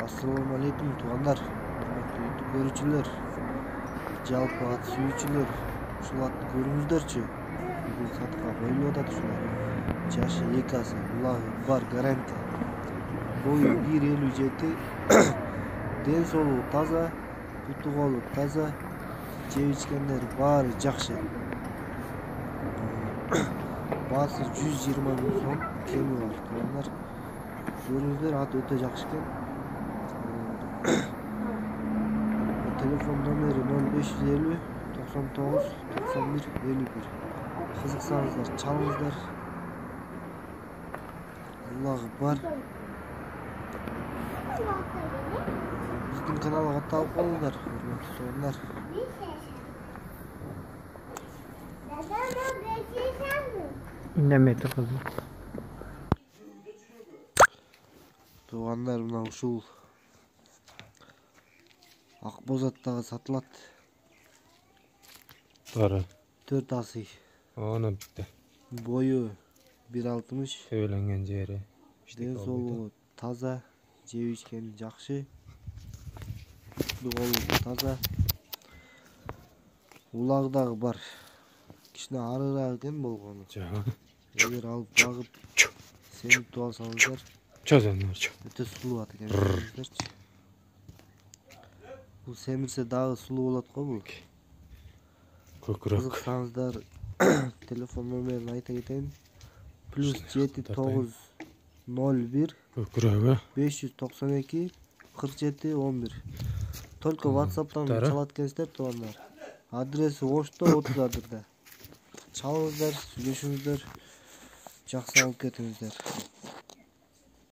Assalamu alaikum tuğanlar, YouTube görücüler, жалпы ат сүйүүчүлөр, ушул атты көрүңүздөрчү. Бүгүн сатка коюлуп атат ушулар. Жашы 2 асы, улагы бар гарантия. Бою 1,57, ден соолугу таза, буту колу таза, жеп ичкендер баары жакшы. Баасы 120 000 сом, кеми бар туғандар. Көрүңүздөр, ат өтө жакшы экен. Telefon номери 0550 99 91 51. Кызыксаңыздар, чалыңыздар. Аллахы бар. Биздин каналга катталып болуңуздар, урматтуу тугандар. Индемей тур кызым. Тугандар, мына ушул Акбоз аттагы сатылат. Бары. 4 асы. Аны битти. Бою 1,60. Сөйленген жери. Ден соолугу таза, жеп ичкени жакшы. Дуголу таза. Улагы дагы бар. Кичине арыраак экен болгону. Эгер алып багып, семип алсаңыздар, Чözөнөр. өтө сулуу ат экен деңиздерчи. Бул семирсе дагы сулуу болот го бул. Көкүрөк. Кызыксаңыздар, телефон номерин айта кетейин. +7901 Көкүрөгү 592 47 11. Только WhatsApp'tan чалат экенсиздер тугандар. Адреси Ошто 30 адырда. Чалыңыздар, сүйлөшүңүздөр, жакшы алып кетиңиздер.